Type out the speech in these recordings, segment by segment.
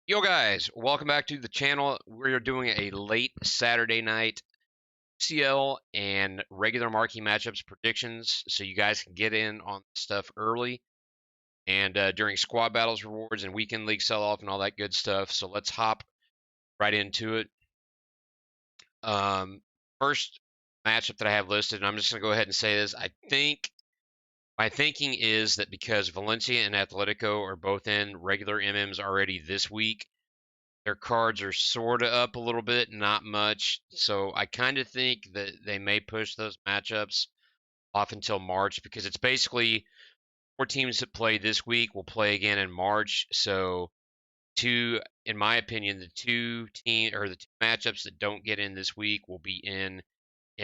Yo guys, welcome back to the channel. We're doing a late Saturday night UCL and regular marquee matchups predictions so you guys can get in on stuff early and during squad battles rewards and weekend league sell-off and all that good stuff. So let's hop right into it. Um, First matchup that I have listed, and I'm just going to go ahead and say this. I think my thinking is that because Valencia and Atletico are both in regular MMs already this week, their cards are sort of up a little bit, not much. So I kind of think that they may push those matchups off until March because it's basically four teams that play this week will play again in March. So in my opinion, the two matchups that don't get in this week will be in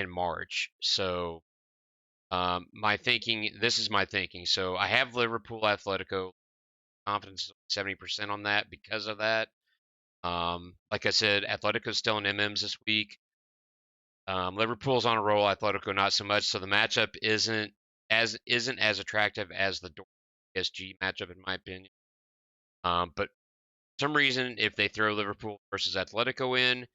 March. So this is my thinking. So I have Liverpool Atletico confidence 70% on that because of that. Like I said, Atletico's still in MMs this week. Liverpool's on a roll. Atletico not so much. So the matchup isn't as attractive as the PSG matchup in my opinion. But for some reason, if they throw Liverpool versus Atletico in,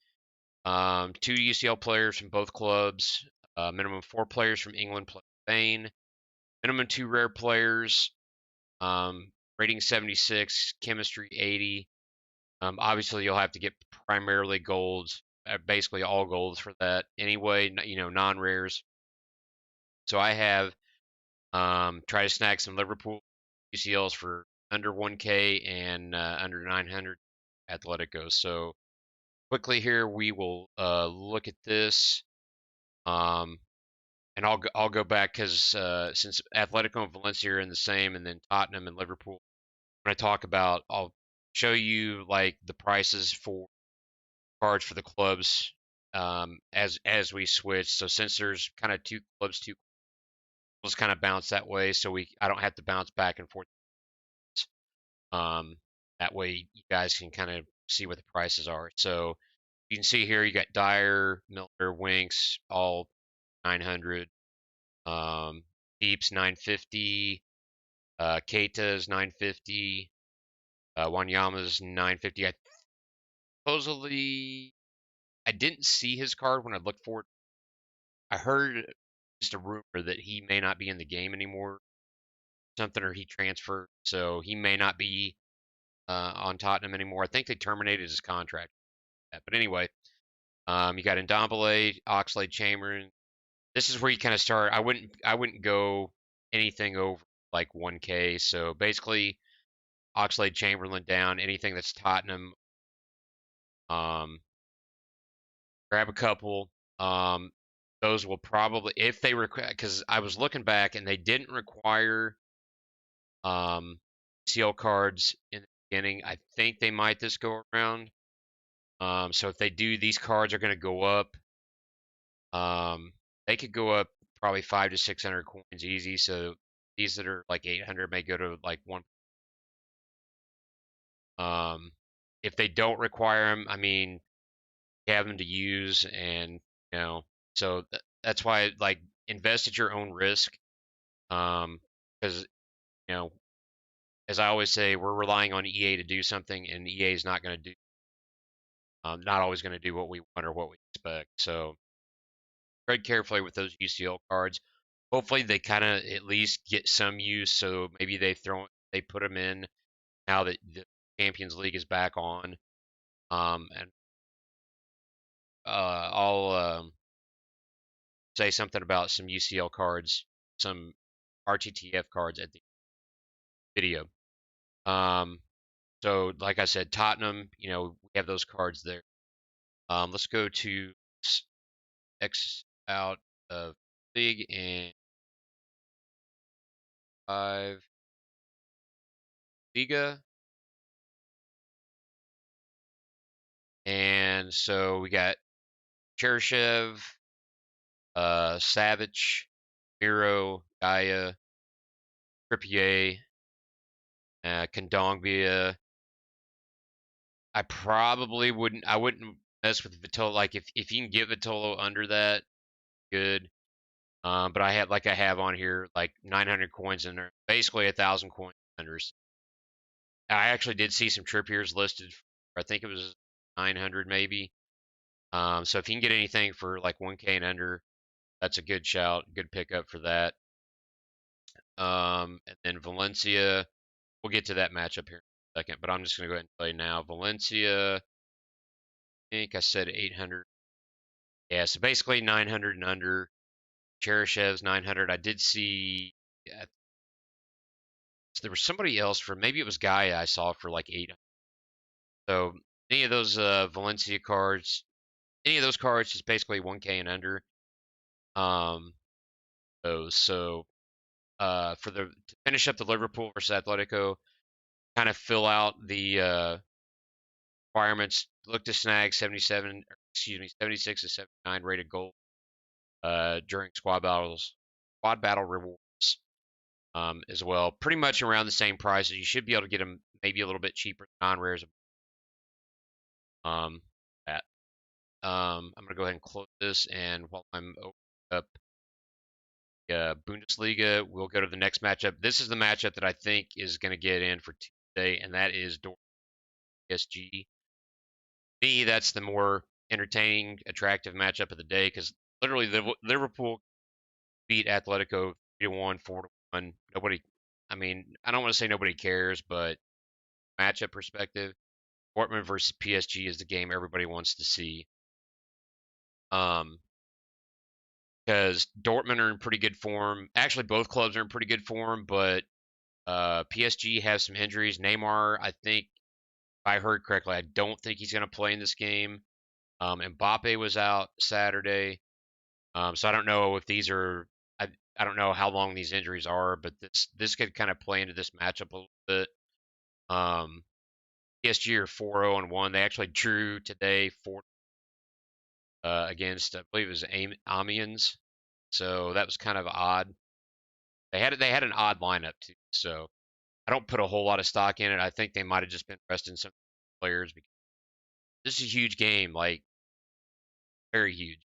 two UCL players from both clubs, minimum four players from England plus Spain, minimum two rare players, rating 76, chemistry 80. Obviously, you'll have to get primarily golds, basically all golds for that anyway, non-rares. So I have try to snag some Liverpool UCLs for under 1K and under 900 Atletico. So quickly here, we will look at this. Um, and I'll go back because since Atletico and Valencia are in the same, and then Tottenham and Liverpool, when I talk about, I'll show you like the prices for cards for the clubs as we switch. So since there's kind of two clubs, two clubs kind of bounce that way, so I don't have to bounce back and forth. Um, that way you guys can kind of see what the prices are. So you can see here you got Dyer, Milner, Winks, all 900. Deeps 950. Keita's 950. Wanyama's 950. I didn't see his card when I looked for it. I heard just a rumor that he may not be in the game anymore, something, or he transferred, so he may not be on Tottenham anymore. I think they terminated his contract. But anyway, you got Ndombele, Oxlade, Chamberlain. This is where you kind of start. I wouldn't go anything over like 1K. So basically, Oxlade, Chamberlain down. Anything that's Tottenham, um, grab a couple. Um, those will probably, if they require, because I was looking back and they didn't require seal cards in the beginning. I think they might this go around. So if they do, these cards are going to go up. They could go up probably 500 to 600 coins easy. So these that are like 800 may go to like one. Um, if they don't require them, I mean, you have them to use, and so that's why like invest at your own risk. Because you know, as I always say, we're relying on EA to do something, and EA is not going to do, not always going to do what we want or what we expect. So tread carefully with those UCL cards. Hopefully, they kind of at least get some use. So maybe they put them in now that the Champions League is back on. And I'll say something about some UCL cards, some RTTF cards at the video. Um, so, like I said, Tottenham, we have those cards there. Let's go to X out of league and 5 Liga. And so we got Cheryshev, Savage, Miro, Gaia, Trippier, Kondogbia. I wouldn't mess with Vitola. Like if you can get Vitola under that, good. But I have on here like 900 coins in there, basically 1,000 coins under. I actually did see some Trippiers listed I think it was 900 maybe. So if you can get anything for like 1K and under, that's a good shout, good pickup for that. And then Valencia, we'll get to that matchup here in a second, but I'm just going to go ahead and play now. Valencia, I think I said 800. Yeah, so basically 900 and under. Cherishev's 900. I did see there was somebody else for maybe it was Gaia I saw for like 800. So any of those Valencia cards, any of those cards is basically 1K and under. Um, those so for the to finish up the Liverpool versus Atletico, kind of fill out the requirements. Look to snag 77, excuse me, 76 to 79 rated gold during squad battle rewards as well. Pretty much around the same prices. You should be able to get them maybe a little bit cheaper than non-rares. Um, that. I'm gonna go ahead and close this, and while I'm opening up Bundesliga, we'll go to the next matchup. This is the matchup that I think is going to get in for Tuesday, and that is Dortmund PSG. Me, that's the more entertaining, attractive matchup of the day because literally the Liverpool beat Atletico 3-1, 4-1. Nobody, I mean, I don't want to say nobody cares, but matchup perspective, Dortmund versus PSG is the game everybody wants to see. Because Dortmund are in pretty good form. Actually, both clubs are in pretty good form, but PSG has some injuries. Neymar, I think, if I heard correctly, I don't think he's going to play in this game. Mbappe was out Saturday, so I don't know if these are. I don't know how long these injuries are, but this could kind of play into this matchup a little bit. Um, PSG are 4-0 and 1. They actually drew today against I believe it was Amiens, so that was kind of odd. They had an odd lineup too, so I don't put a whole lot of stock in it. I think they might have just been resting some players because this is a huge game, like very huge.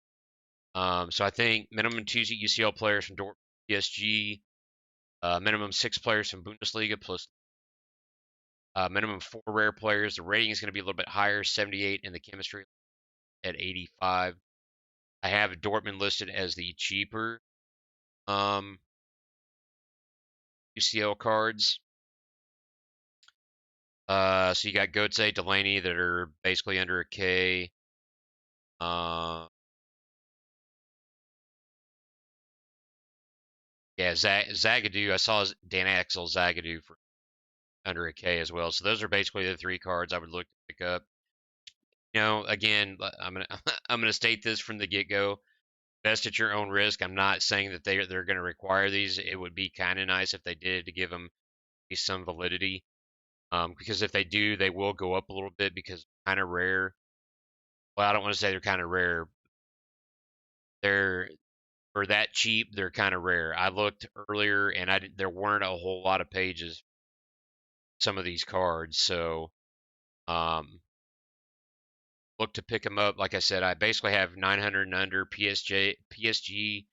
So I think minimum two UCL players from Dortmund, PSG, minimum 6 players from Bundesliga, plus minimum 4 rare players. The rating is going to be a little bit higher, 78, and the chemistry at 85. I have Dortmund listed as the cheaper um, UCL cards. So you got Götze, Delaney that are basically under a K. Yeah, Zagadou. I saw Dan Axel Zagadou for under a K as well. So those are basically the 3 cards I would look to pick up. Again, I'm gonna I'm gonna state this from the get go. Best at your own risk. I'm not saying that they're gonna require these. It would be kind of nice if they did to give them some validity. Because if they do, they will go up a little bit because kind of rare. Well, I don't want to say they're kind of rare. They're for that cheap. They're kind of rare. I looked earlier and there weren't a whole lot of pages some of these cards. So um, look to pick them up. Like I said, I basically have 900 and under PSG.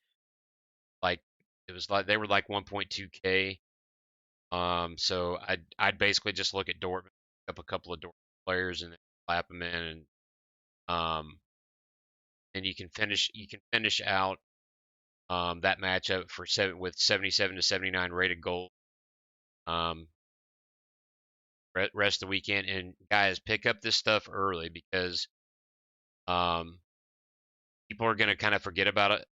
Like it was like they were like 1.2K. So I'd basically just look at Dortmund, pick up a couple of Dortmund players and then clap them in, um, and you can finish out that matchup for with 77 to 79 rated gold. Um, rest of the weekend. And guys, pick up this stuff early because um, people are going to kind of forget about it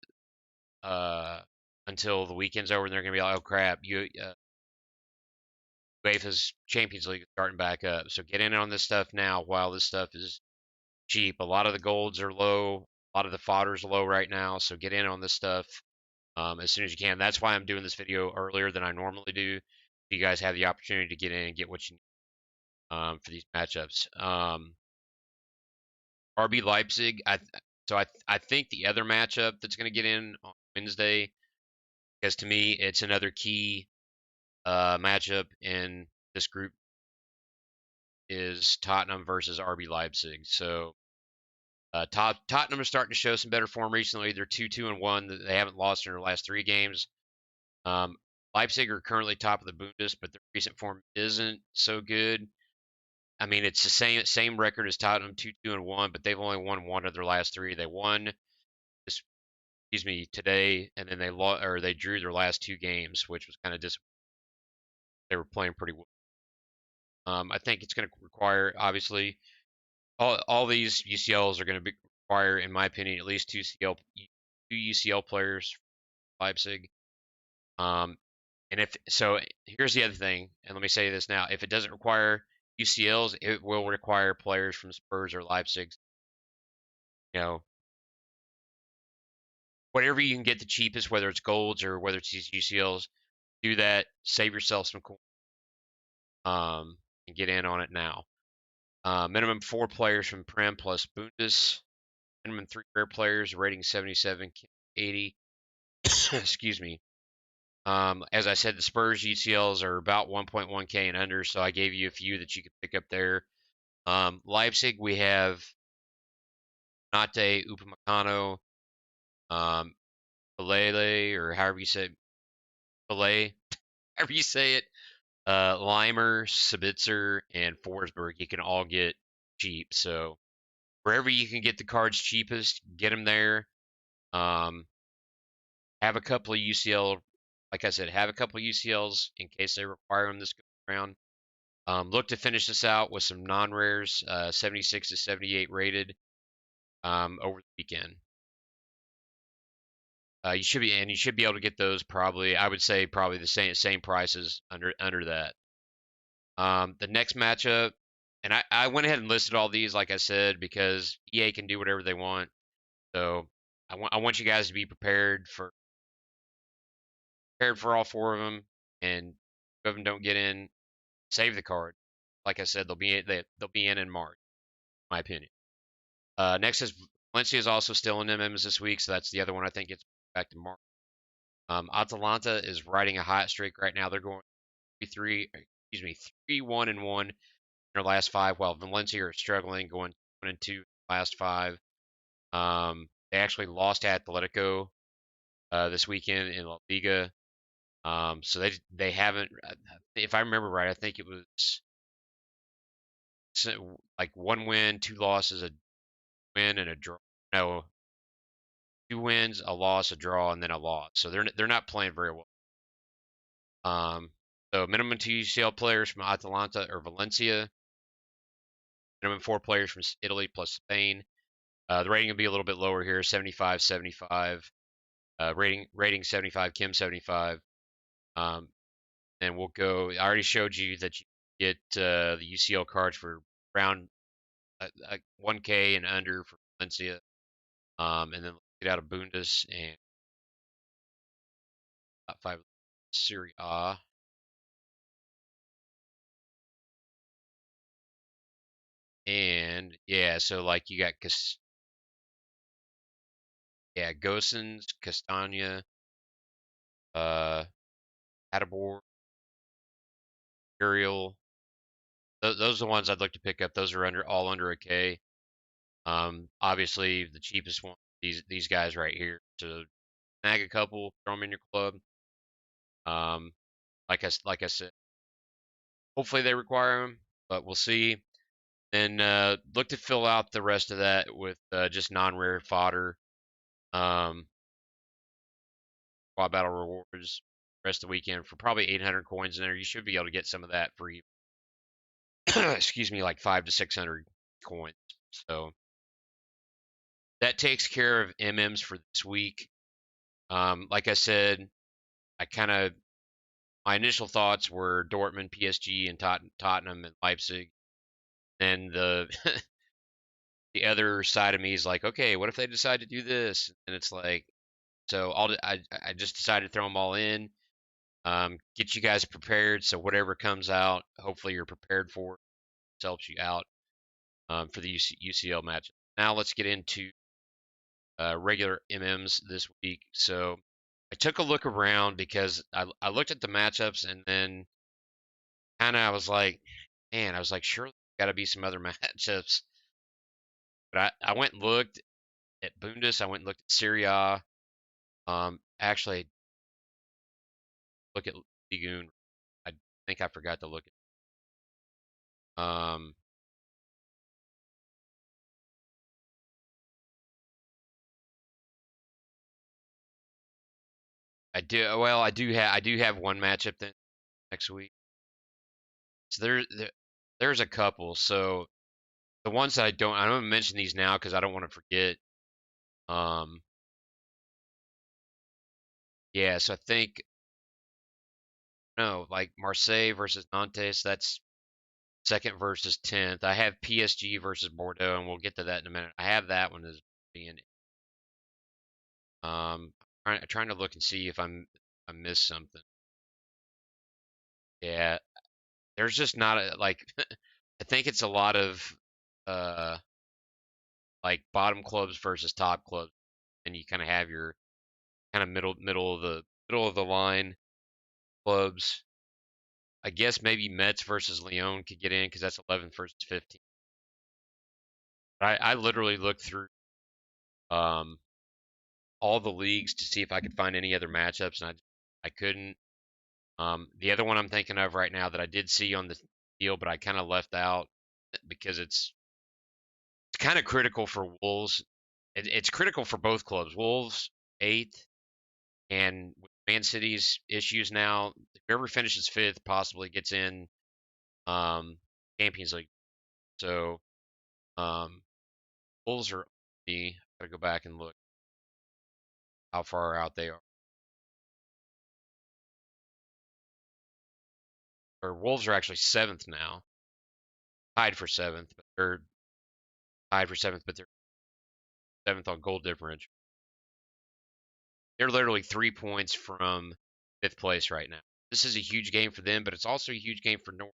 until the weekend's over, and they're going to be like, "Oh crap, UEFA's Champions League is starting back up." So get in on this stuff now while this stuff is cheap. A lot of the golds are low, a lot of the fodder's low right now. So get in on this stuff as soon as you can. That's why I'm doing this video earlier than I normally do. So you guys have the opportunity to get in and get what you need for these matchups. RB Leipzig. I think the other matchup that's going to get in on Wednesday, because to me it's another key matchup in this group, is Tottenham versus RB Leipzig. So Tottenham are starting to show some better form recently. They're 2-2-1. They haven't lost in their last 3 games. Um, Leipzig are currently top of the Bundes, but their recent form isn't so good. I mean, it's the same record as Tottenham, 2-2-1, but they've only won one of their last three. They won this, excuse me, today, and then they drew their last two games, which was kind of disappointing. They were playing pretty well. I think it's going to require, obviously, all these UCLs are going to require, in my opinion, at least two UCL players for Leipzig. Um, and if so, here's the other thing, and let me say this now: if it doesn't require UCLs, it will require players from Spurs or Leipzig. You know, whatever you can get the cheapest, whether it's golds or whether it's these UCLs, do that. Save yourself some coin, and get in on it now. Minimum 4 players from Prem plus Bundes. Minimum 3 rare players, rating 77, 80. Excuse me. As I said, the Spurs UCLs are about 1.1K and under, so I gave you a few that you could pick up there. Leipzig, we have Nate Upamecano, um, Balele, or however you say it, Ballet, however you say it, Limer, Sabitzer, and Forsberg. You can all get cheap. So wherever you can get the cards cheapest, get them there. Um, have a couple of UCL, like I said, have a couple of UCLs in case they require them this go around. Look to finish this out with some non-rares, 76 to 78 rated, over the weekend. You should be able to get those probably. I would say probably the same prices under that. The next matchup, and I went ahead and listed all these, like I said, because EA can do whatever they want. So I want you guys to be prepared for all 4 of them, and 2 of them don't get in, save the card. Like I said, they'll be in March, in my opinion. Next is Valencia is also still in MMs this week, so that's the other one I think gets back to March. Atalanta is riding a hot streak right now. They're going 3-1-1 in their last 5, while Valencia are struggling, going 1-2 in the last 5. They actually lost to Atletico this weekend in La Liga. So they haven't, if I remember right, I think it was like 1 win, 2 losses, a win, and a draw. No, 2 wins, a loss, a draw, and then a loss. So they're not playing very well. So minimum 2 UCL players from Atalanta or Valencia. Minimum 4 players from Italy plus Spain. The rating will be a little bit lower here, 75, 75. Rating 75, Kim 75. Um, and we'll go. I already showed you that you get the UCL cards for around 1K and under for Valencia. And then get out of Bundes and top 5 Serie A. And yeah, so like you got Gosens, Castagna, uh, Adabor, Ariel. Those are the ones I'd look to pick up. Those are all under a K. Obviously the cheapest one, these guys right here. So snag a couple, throw them in your club. Um, like I said, hopefully they require them, but we'll see. Then look to fill out the rest of that with just non-rare fodder. Um, Quad battle rewards rest of the weekend for probably 800 coins in there. You should be able to get some of that for excuse me, like 500 to 600 coins. So that takes care of MMs for this week. Like I said, I kind of my initial thoughts were Dortmund, PSG, and Tottenham and Leipzig. Then the other side of me is like, okay, what if they decide to do this? And it's like, so I just decided to throw them all in. Get you guys prepared, so whatever comes out, hopefully you're prepared for it. This helps you out for the UCL match. Now let's get into regular MMs this week. So I took a look around because I looked at the matchups and then kind of I was like, man, I was like, sure, got to be some other matchups. But I went and looked at Bundes. I went and looked at Serie A. Actually, look at Ligue 1. I think I forgot to look at. I do. Well, I do have one matchup then next week. So there's a couple. So the ones that I'm gonna mention these now because I don't want to forget. Um, yeah. So I think no, like Marseille versus Nantes. That's second versus 10th. I have PSG versus Bordeaux, and we'll get to that in a minute. I have that one as being trying to look and see if I missed something. Yeah, there's just not a like I think it's a lot of uh like bottom clubs versus top clubs, and you kind of have your kind of middle of the line clubs. I guess maybe Mets versus Lyon could get in because that's 11th versus 15th. I literally looked through um all the leagues to see if I could find any other matchups, and I couldn't. The other one I'm thinking of right now that I did see on the deal, but I kind of left out because it's kind of critical for Wolves. It's critical for both clubs. Wolves eighth, and with Man City's issues now, whoever finishes fifth possibly gets in um, Champions League. So um, Wolves are the. Gotta go back and look how far out they are. Or Wolves are actually seventh now, tied for seventh, but they're tied for seventh, but they're seventh on goal differential. They're literally 3 points from fifth place right now. This is a huge game for them, but it's also a huge game for Norwich.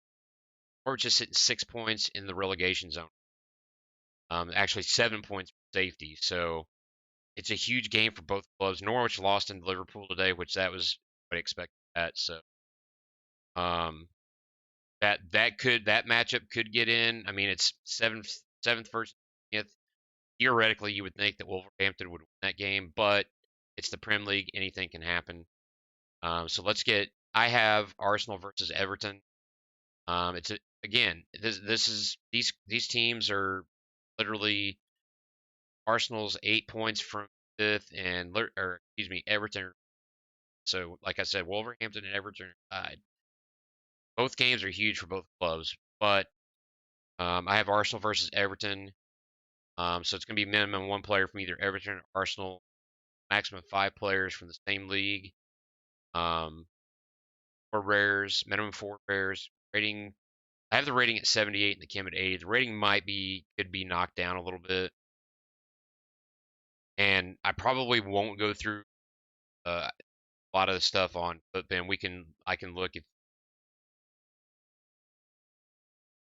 Norwich is sitting 6 points in the relegation zone. Actually 7 points for safety. So it's a huge game for both clubs. Norwich lost in Liverpool today, which that was what I expected that. So um, that matchup could get in. I mean, it's seventh versus 10th. Theoretically, you would think that Wolverhampton would win that game, but it's the Prem League. Anything can happen. So let's get. I have Arsenal versus Everton. It's again. This is these teams are literally Arsenal's 8 points from fifth, and or excuse me, Everton. So like I said, Wolverhampton and Everton are tied. Both games are huge for both clubs, but I have Arsenal versus Everton. So it's going to be minimum one player from either Everton or Arsenal, maximum 5 players from the same league. Um, 4 rares, minimum 4 rares. Rating, I have the rating at 78 and the Kim at 80. The rating could be knocked down a little bit, and I probably won't go through a lot of the stuff on FootBin. I can look if,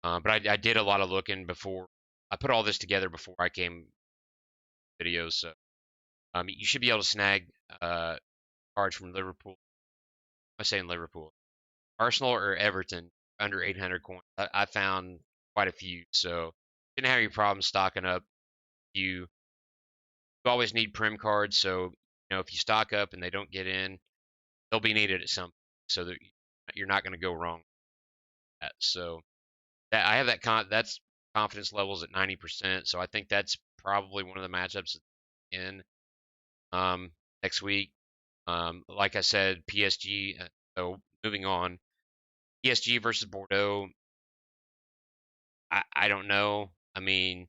but I did a lot of looking before. I put all this together before I came videos, so you should be able to snag cards from Liverpool. I'm saying Liverpool, Arsenal or Everton under 800 coins. I found quite a few, so didn't have any problems stocking up. You always need prim cards, so if you stock up and they don't get in, they'll be needed at some point, so that you're not going to go wrong. With that. So that I have that's confidence levels at 90%. So I think that's probably one of the matchups in um, next week. Like I said, PSG. So moving on, PSG versus Bordeaux. I don't know. I mean,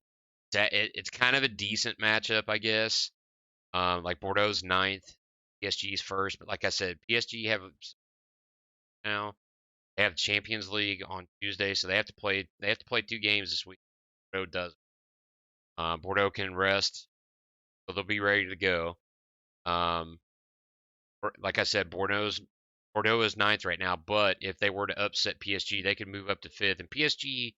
it's kind of a decent matchup, I guess. Like Bordeaux's ninth, PSG's first, but like I said, PSG have now they have Champions League on Tuesday, so they have to play 2 games this week. Bordeaux does. Bordeaux can rest, so they'll be ready to go. Um, like I said, Bordeaux is ninth right now, but if they were to upset PSG, they could move up to fifth. And PSG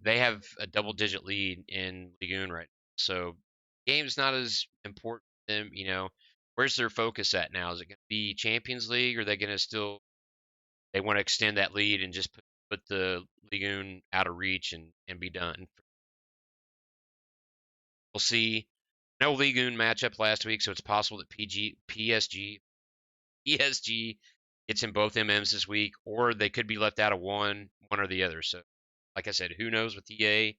they have a double digit lead in Ligue 1 right now. So game's not as important to them, Where's their focus at now? Is it going to be Champions League, or are they going to still they want to extend that lead and just put the Ligue 1 out of reach and be done? We'll see. No Ligue 1 matchup last week, so it's possible that PSG gets in both MMs this week, or they could be left out of one or the other. So, like I said, who knows with EA?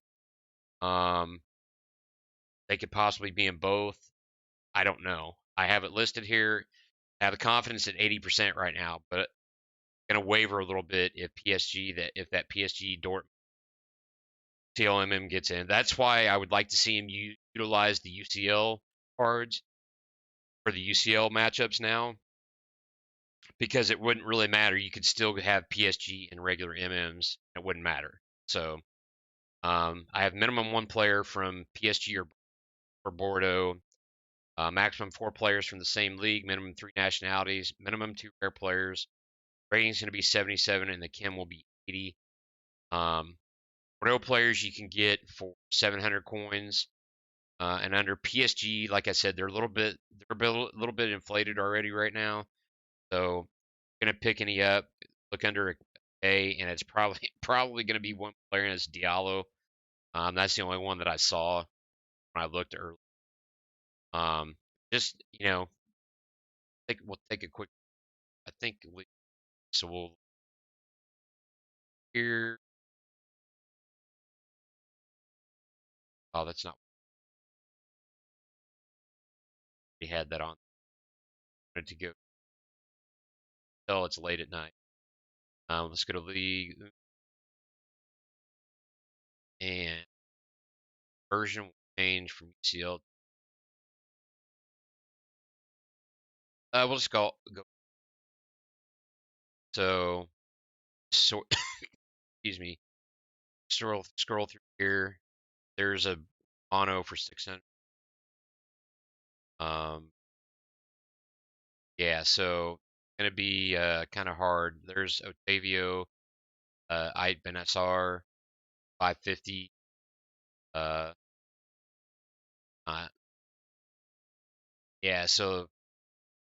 Um, they could possibly be in both. I don't know. I have it listed here. I have the confidence at 80% right now, but going to waver a little bit if that PSG Dortmund TLMM gets in. That's why I would like to see him utilize the UCL cards for the UCL matchups now, because it wouldn't really matter. You could still have PSG and regular MMs. It wouldn't matter. So I have minimum one player from PSG or Bordeaux, maximum four players from the same league, minimum three nationalities, minimum two rare players. Rating's going to be 77, and the Kim will be 80. Bordeaux players you can get for 700 coins. And under PSG, like I said, they're a little bit inflated already right now. So gonna pick any up, look under A, and it's probably probably gonna be one player, and it's Diallo. That's the only one that I saw when I looked early. Um, just we'll take a quick. I think so. We'll here. Oh, that's not. We had that on. Wanted to go. Oh, it's late at night. Let's go to league and version will change from UCL. We'll just go. So excuse me. Scroll through here. There's a mono for 600. Yeah, so gonna be kind of hard. There's Otavio, Ait Benassar, 550. Uh, uh, yeah, so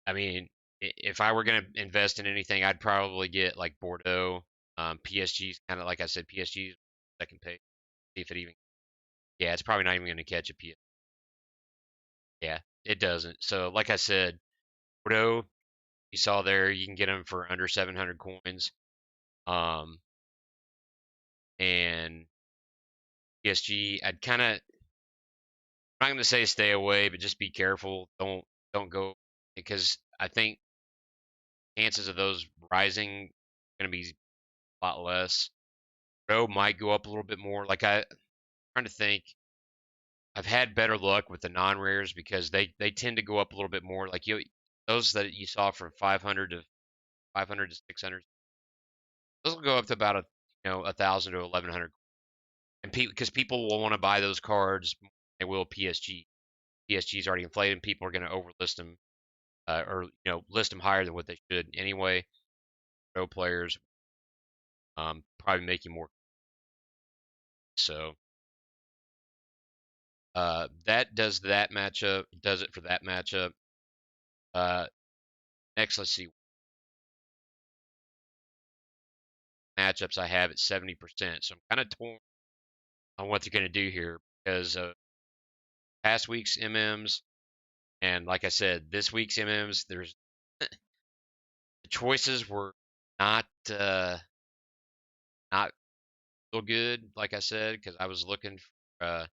I mean, if I were gonna invest in anything, I'd probably get like Bordeaux. PSG's kind of like I said, PSG's second pick. See if it even. Yeah, it's probably not even gonna catch a PS. Yeah, it doesn't. So like I said, Bordeaux, you saw there, you can get them for under 700 coins. Um, and PSG, I'm not going to say stay away, but just be careful. Don't go, because I think chances of those rising going to be a lot less. Pro might go up a little bit more. I'm trying to think. I've had better luck with the non-rares because they tend to go up a little bit more. Like those that you saw from 500 to 600, those will go up to about 1,000 to 1,100. And because people will want to buy those cards, they will PSG. PSG's already inflated, and people are going to overlist them, or list them higher than what they should anyway. Pro players probably making more. So that does that matchup. Does it for that matchup. Uh, Next, let's see matchups I have at 70%. So I'm kind of torn on what they're going to do here because past week's MMs, and like I said, this week's MMs, there's the choices were not not real good. Like I said, because I was looking for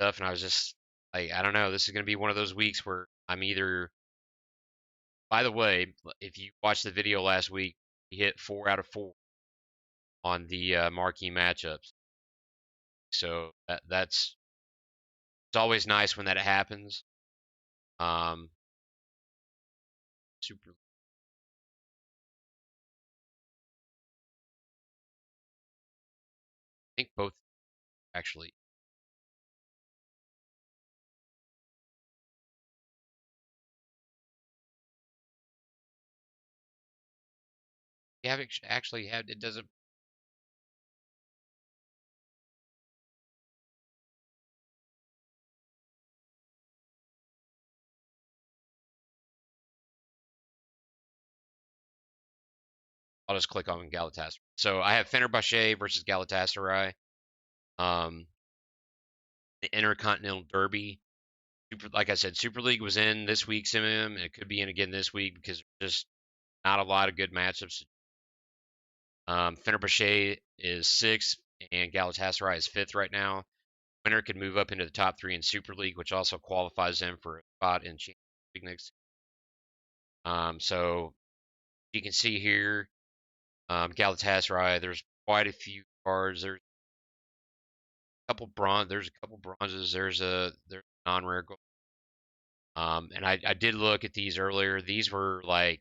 stuff, and I was just like, I don't know. This is going to be one of those weeks where I'm either. By the way, if you watched the video last week, we hit 4 out of 4 on the marquee matchups. So that's it's always nice when that happens. Um, super. I think both actually. You have actually had it doesn't. I'll just click on Galatasaray. So I have Fenerbahce versus Galatasaray. Um, the Intercontinental Derby. Like I said, Super League was in this week's MM, and it could be in again this week because there's just not a lot of good matchups. Fenerbahce is sixth, and Galatasaray is fifth right now. Winner could move up into the top three in Super League, which also qualifies them for a spot in Champions League next. So you can see here, Galatasaray. There's quite a few cards. There's a couple bronzes. There's a non-rare gold. And I did look at these earlier. These were like,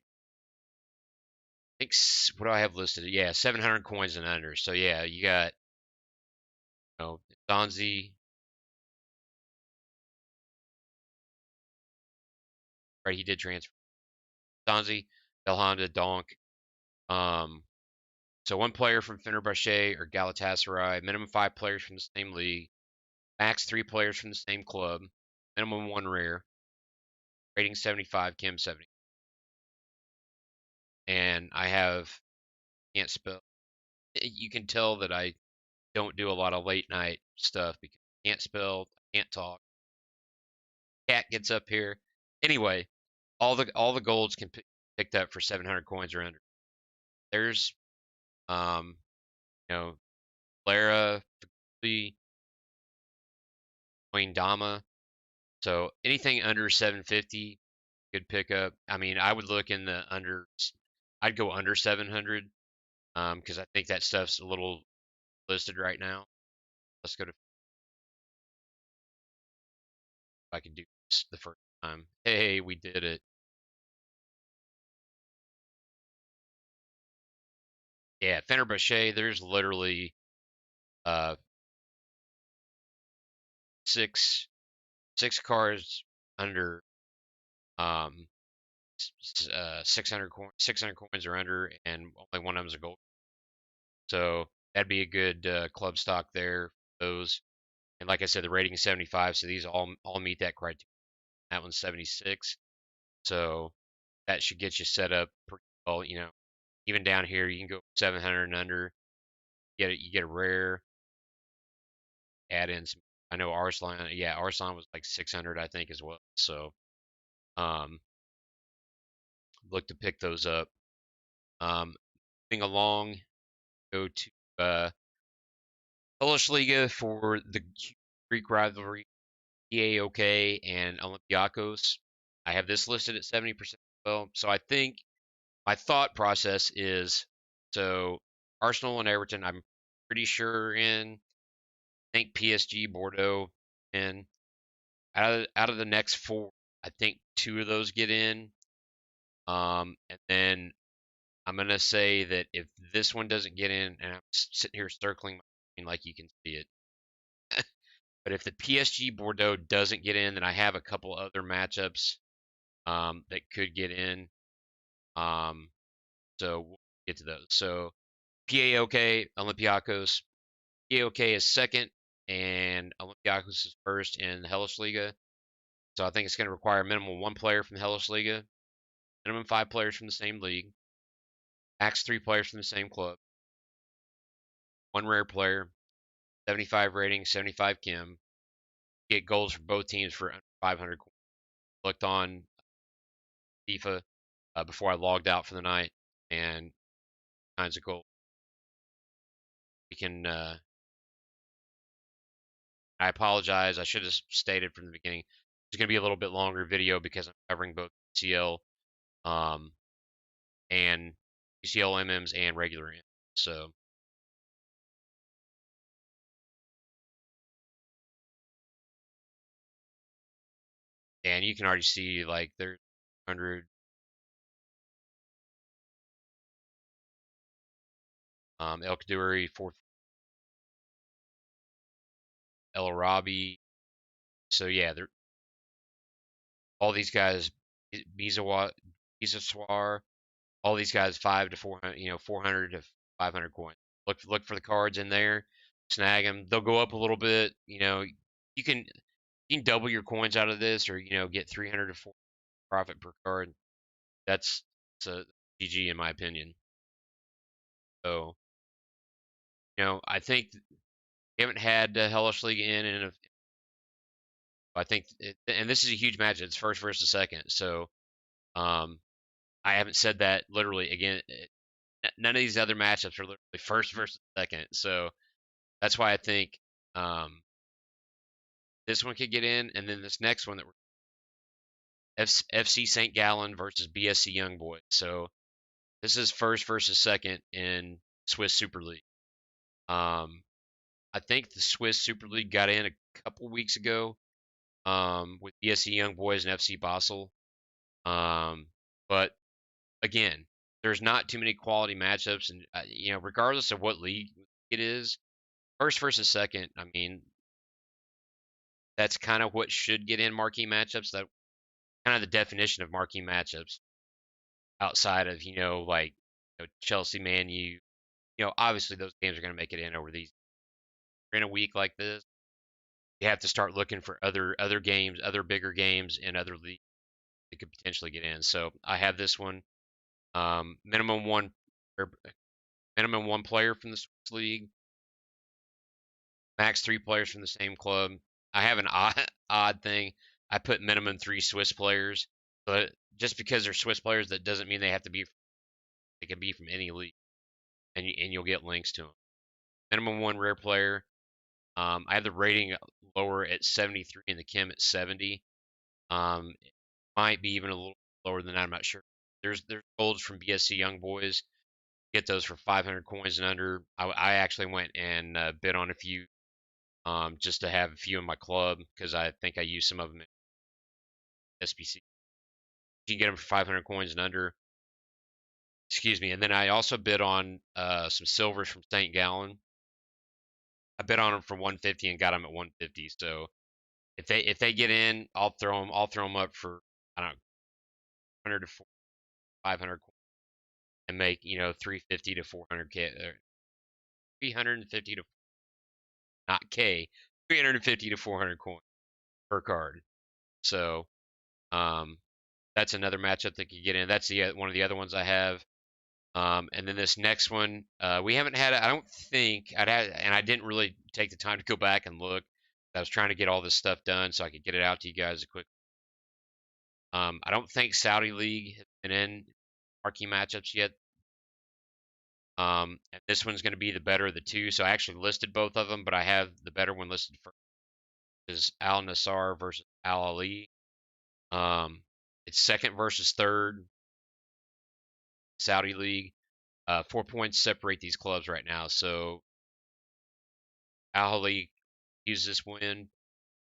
I think, what do I have listed? Yeah, 700 coins and under. So yeah, you got, Donzi, right? He did transfer. Donzi, Belhanda, Donk. Um, so one player from Fenerbahce or Galatasaray, minimum 5 players from the same league, max 3 players from the same club, minimum 1 rare, rating 75, Kim 70. And I can't spell. You can tell that I don't do a lot of late night stuff because I can't spell, I can't talk. Cat gets up here. Anyway, all the golds can picked up for 700 coins or under. There's you know, Lara, Wayne Dama. So anything under 750 could pick up. I mean, I would look in the under. I'd go under 700 because I think that stuff's a little listed right now. Let's go to, if I can do this the first time. Hey, we did it. Yeah, Fenerbahce. There's literally uh six six cars under um 600 coins or under, and only one of them's a gold. So that'd be a good club stock there. Those, and like I said, the rating is 75, so these all meet that criteria. That one's 76, so that should get you set up pretty well. Even down here, you can go 700 and under. You get a rare. Add in some. I know Arslan. Yeah, Arslan was like 600, I think, as well. So um, look to pick those up. Moving along, go to Bundesliga for the Greek rivalry, PAOK and Olympiacos. I have this listed at 70% well. So I think my thought process is, so Arsenal and Everton, I'm pretty sure in. I think PSG, Bordeaux, and out of the next four, I think two of those get in. And then I'm gonna say that if this one doesn't get in, and I'm sitting here circling my screen like you can see it, but if the PSG Bordeaux doesn't get in, then I have a couple other matchups that could get in. Um, so we'll get to those. So PAOK, Olympiacos. PAOK is second, and Olympiacos is first in the Hellas Liga. So I think it's going to require a minimum 1 player from the Hellas Liga, minimum 5 players from the same league, max 3 players from the same club, 1 rare player, 75 rating, 75 Kim. Get goals for both teams for under 500. Looked on FIFA before I logged out for the night, and kinds of goals. We can. I apologize. I should have stated from the beginning. It's going to be a little bit longer video because I'm covering both UCL um, and UCL MMs and regular MMs. So, and you can already see like there's 100. El Kaduri, fourth, El Arabi. So yeah, they're all these guys. Bizawa, Bizaswar, all these guys 5 to 400, 400 to 500 coins. Look for the cards in there, snag them. They'll go up a little bit. You can you can double your coins out of this, or get 300 to 400 profit per card. That's a GG in my opinion. So I think we haven't had Hellish League in, and I think, and this is a huge match. It's first versus second. So um, I haven't said that literally again. None of these other matchups are literally first versus second. So that's why I think um, this one could get in, and then this next one that we're FC St. Gallen versus BSC Young Boys. So this is first versus second in Swiss Super League. I think the Swiss Super League got in a couple weeks ago with BSC Young Boys and FC Basel. But again, there's not too many quality matchups, and regardless of what league it is, first versus second. I mean, that's kind of what should get in marquee matchups. That kind of the definition of marquee matchups outside of like Chelsea, Man U. Obviously those games are going to make it in over these. In a week like this, you have to start looking for other games, other bigger games in other leagues that could potentially get in. So I have this one. Minimum one or minimum one player from the Swiss league, max three players from the same club. I have an odd thing. I put minimum three Swiss players, but just because they're Swiss players, that doesn't mean they have to be. They can be from any league, and you'll get links to them. Minimum one rare player. I have the rating lower at 73 and the Kim at 70. It might be even a little lower than that. I'm not sure. There's golds from BSC Young Boys. Get those for 500 coins and under. I actually went and bid on a few just to have a few in my club because I think I used some of them in SBC. You can get them for 500 coins and under. Excuse me. And then I also bid on some silvers from St. Gallen. I bid on them for 150 and got them at 150. So if they get in, I'll throw them up for I don't know 100 to 500 and make 350 to 400k, 350 to not k, 350 to 400 coins per card. So um, that's another matchup that could get in. That's the one of the other ones I have. And then this next one, we haven't had. I don't think I'd had, and I didn't really take the time to go back and look. I was trying to get all this stuff done so I could get it out to you guys quick. I don't think Saudi League has been in marquee matchups yet. And this one's going to be the better of the two. So I actually listed both of them, but I have the better one listed first. Is Al Nassr versus Al Ali. Um, it's second versus third Saudi League. 4 points separate these clubs right now. So Al Ali uses this win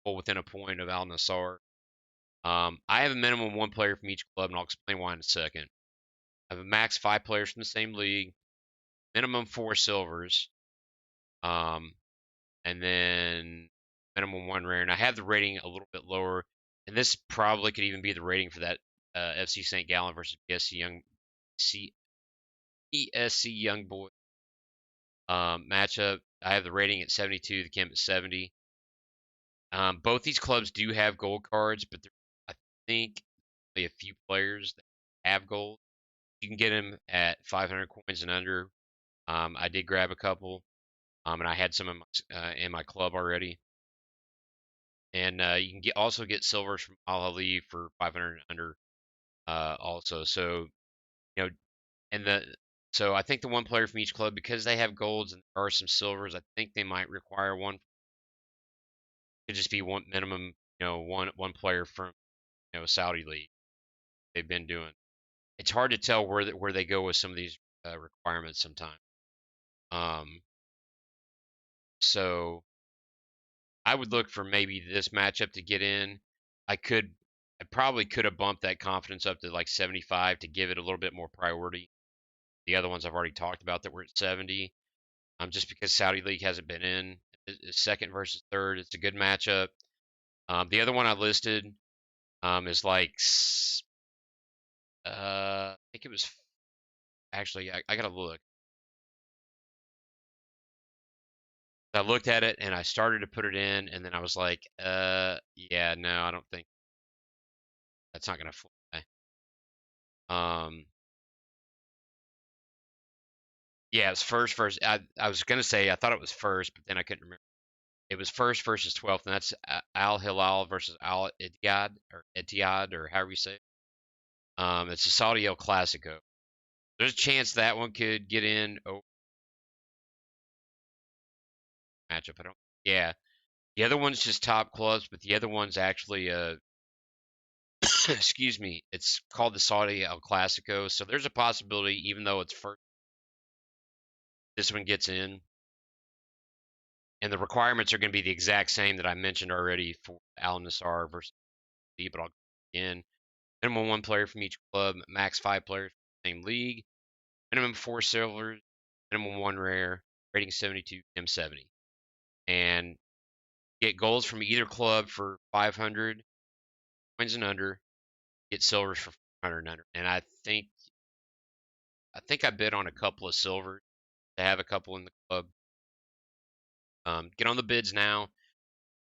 well within a point of Al Nassr. I have a minimum one player from each club, and I'll explain why in a second. I have a max five players from the same league, minimum four silvers, um, and then minimum one rare. And I have the rating a little bit lower, and this probably could even be the rating for that FC St. Gallen versus ESC Young Boy matchup. I have the rating at 72, the Kim at 70. Both these clubs do have gold cards, but I think only a few players that have gold. You can get them at 500 coins and under. I did grab a couple, and I had some in my club already. And you can also get silvers from Al Ali for 500 and under also. So you know, and I think the one player from each club, because they have golds and there are some silvers, I think they might require one. It could just be one minimum, one player from Saudi league. They've been doing. It's hard to tell where they go with some of these requirements sometimes. Um, so I would look for maybe this matchup to get in. I could, I probably could have bumped that confidence up to like 75 to give it a little bit more priority. The other ones I've already talked about that were at 70. Just because Saudi League hasn't been in. Second versus third, it's a good matchup. The other one I listed is like, I think it was actually, I gotta look. I looked at it and I started to put it in, and then I was like, yeah, no, I don't think that's not gonna fly. Um, yeah, it's first versus. I was gonna say I thought it was first, but then I couldn't remember. It was first versus 12th, and that's Al Hilal versus Al Ittihad or however you say it. It's a Saudi El Clasico. There's a chance that one could get in. Oh, matchup. I don't. Yeah, the other one's just top clubs, but the other one's actually excuse me, it's called the Saudi El Clasico. So there's a possibility, even though it's first, this one gets in, and the requirements are going to be the exact same that I mentioned already for Al Nassr versus B, but I'll go again. Minimum one player from each club, max five players from the same league, minimum four silvers, minimum one rare, rating 72, M70. And get goals from either club for 500, coins and under, get silvers for 400 and under. And I think I bid on a couple of silvers to have a couple in the club. Get on the bids now.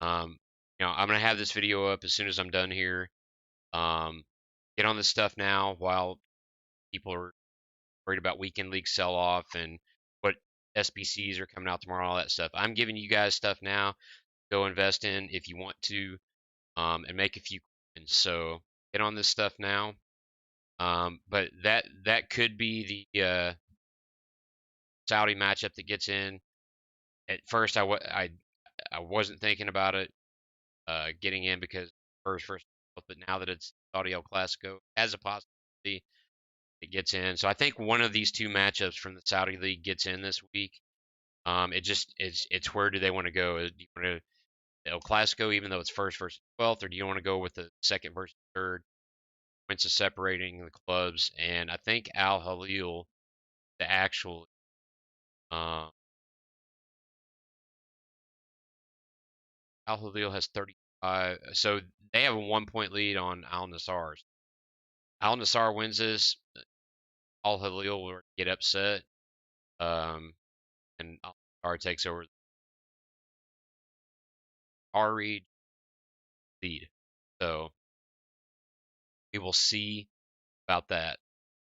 Um, I'm gonna have this video up as soon as I'm done here. Um, get on this stuff now while people are worried about weekend league sell off and what SBCs are coming out tomorrow, all that stuff. I'm giving you guys stuff now. Go invest in if you want to, and make a few coins. So get on this stuff now. But that could be the Saudi matchup that gets in. At first, I wasn't thinking about it getting in because first, but now that it's Saudi El Clasico, as a possibility it gets in. So I think one of these two matchups from the Saudi League gets in this week. It's where do they want to go? Do you want to El Clasico, even though it's first versus 12th, or do you want to go with the second versus third? Points of separating the clubs, and I think Al Halil, the actual, uh, Al Halil has 35, so they have a 1 point lead on Al Nassr. Al Nassr wins this, Al Halil will get upset, um, and Al Nassr takes over our lead. So we will see about that.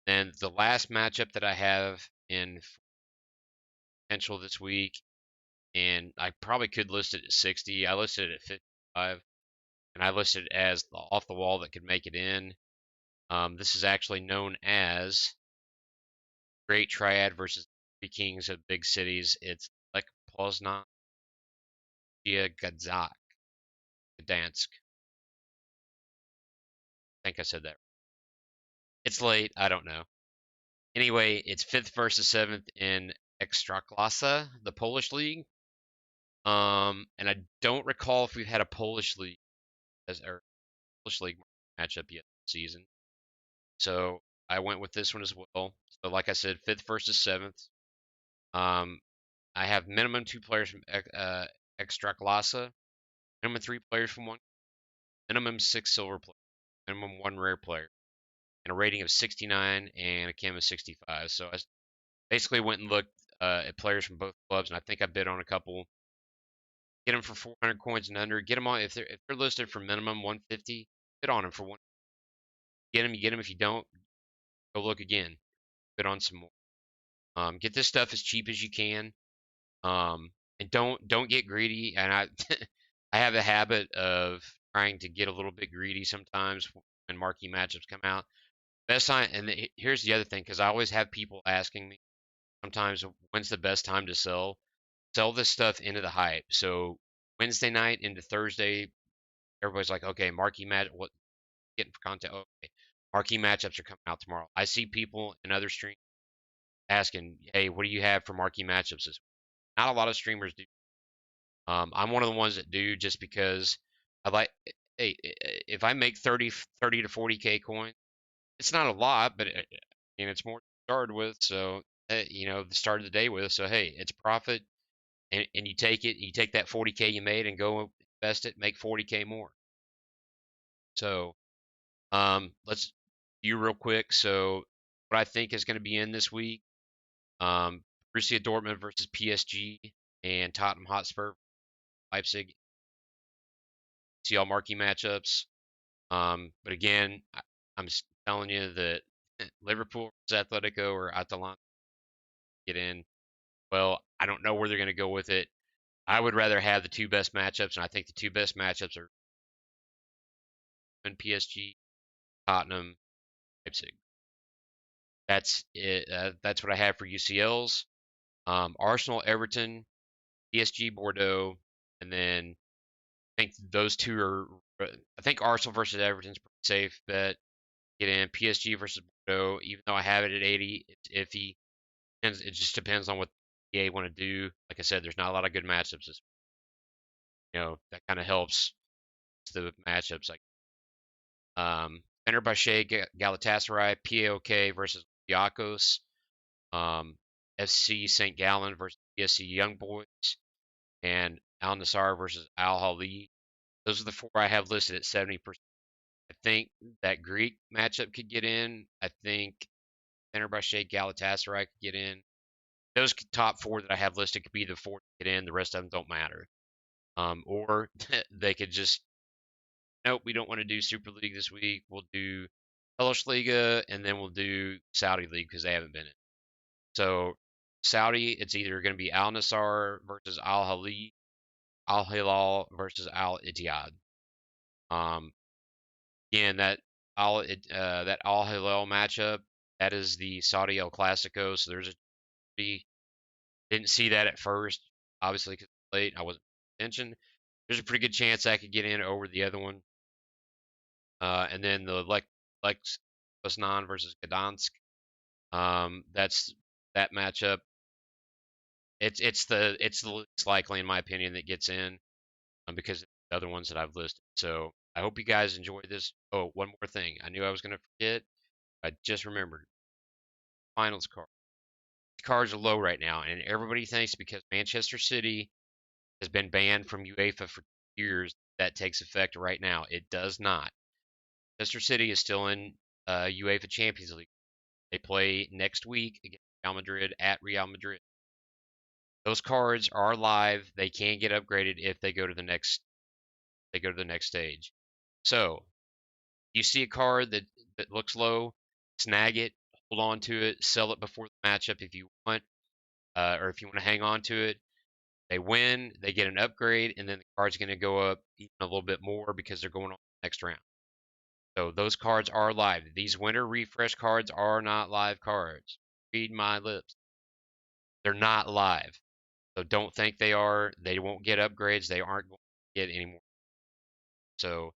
And the last matchup that I have in potential this week, and I probably could list it at 60. I listed it at 55, and I listed it as the off the wall that could make it in. This is actually known as Great Triad versus Three Kings of Big Cities. It's Lech Poznan, Gdansk. Gdansk. I think I said that. It's late. I don't know. Anyway, it's fifth versus seventh in Ekstraklasa, the Polish league. And I don't recall if we've had a Polish league or Polish league matchup yet this season. So I went with this one as well. So like I said, fifth versus seventh. Um, I have minimum two players from Ekstraklasa, minimum three players from one, minimum six silver players, minimum one rare player, and a rating of 69 and a chem of 65. So I basically went and looked at players from both clubs, and I think I bid on a couple. Get them for 400 coins and under. Get them on if they're listed for minimum 150. Bid on them for one. Get them. You get them. If you don't, go look again. Bid on some more. Get this stuff as cheap as you can. And don't get greedy. And I I have a habit of trying to get a little bit greedy sometimes when marquee matchups come out. Best time, and here's the other thing, because I always have people asking me sometimes when's the best time to sell. Sell this stuff into the hype. So Wednesday night into Thursday, everybody's like, okay, marquee match, what getting for content? Okay, marquee matchups are coming out tomorrow. I see people in other streams asking, hey, what do you have for marquee matchups this week? Not a lot of streamers do. I'm one of the ones that do just because I like, hey, if I make 30 to 40K coins, it's not a lot, but it's more to start with. So, the start of the day with. So, hey, it's profit, and you take it, you take that 40K you made and go invest it, make 40K more. So, let's do real quick. So, what I think is going to be in this week, Borussia Dortmund versus PSG and Tottenham Hotspur, Leipzig. See all marquee matchups. But again, I'm telling you that Liverpool versus Atletico or Atalanta get in. Well, I don't know where they're going to go with it. I would rather have the two best matchups, and I think the two best matchups are in PSG, Tottenham, Leipzig. That's it. That's what I have for UCLs. Arsenal, Everton, PSG, Bordeaux, and then I think those two are I think Arsenal versus Everton's pretty safe bet. Get in PSG versus Bordeaux. Even though I have it at 80, it's iffy. It just depends on what EA want to do. Like I said, there's not a lot of good matchups. That kind of helps the matchups. Like Fenerbahce, Galatasaray, PAOK versus Olympiacos, SC St. Gallen versus PSC Young Boys, and Al Nassr versus Al Ahly. Those are the four I have listed at 70%. I think that Greek matchup could get in. I think Fenerbahce, Galatasaray could get in. Those top four that I have listed could be the four that get in. The rest of them don't matter. Or they could just, nope, we don't want to do Super League this week. We'll do Hellas Liga, and then we'll do Saudi League because they haven't been in. So Saudi, it's either going to be Al Nassr versus Al Ahly, Al Hilal versus Al Ittihad. Um, Again, that Al Hilal matchup, that is the Saudi El Clasico. So didn't see that at first, obviously because it's late. I wasn't paying attention. There's a pretty good chance I could get in over the other one. And then the Lex Poznan versus Gdansk. That's that matchup. It's the least likely in my opinion that gets in, because of the other ones that I've listed. So I hope you guys enjoyed this. Oh, one more thing. I knew I was gonna forget. I just remembered. Finals card. The cards are low right now, and everybody thinks because Manchester City has been banned from UEFA for years that takes effect right now. It does not. Manchester City is still in UEFA Champions League. They play next week against Real Madrid at Real Madrid. Those cards are live. They can get upgraded if they go to the next stage. So you see a card that looks low, snag it, hold on to it, sell it before the matchup if you want, or if you want to hang on to it. They win, they get an upgrade, and then the card's going to go up even a little bit more because they're going on the next round. So those cards are live. These winter refresh cards are not live cards. Read my lips. They're not live. So don't think they are. They won't get upgrades. They aren't going to get any more. So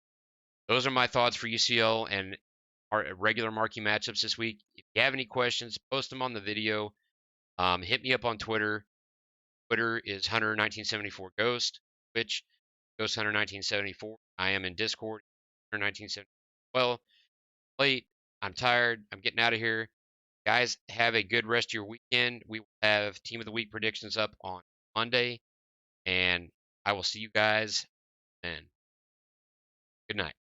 those are my thoughts for UCL and our regular marquee matchups this week. If you have any questions, post them on the video. Hit me up on Twitter. Twitter is Hunter1974 Ghost. Twitch, Ghost Hunter1974. I am in Discord, Hunter1974. Well, late. I'm tired. I'm getting out of here. Guys, have a good rest of your weekend. We will have Team of the Week predictions up on Monday, and I will see you guys then. Good night.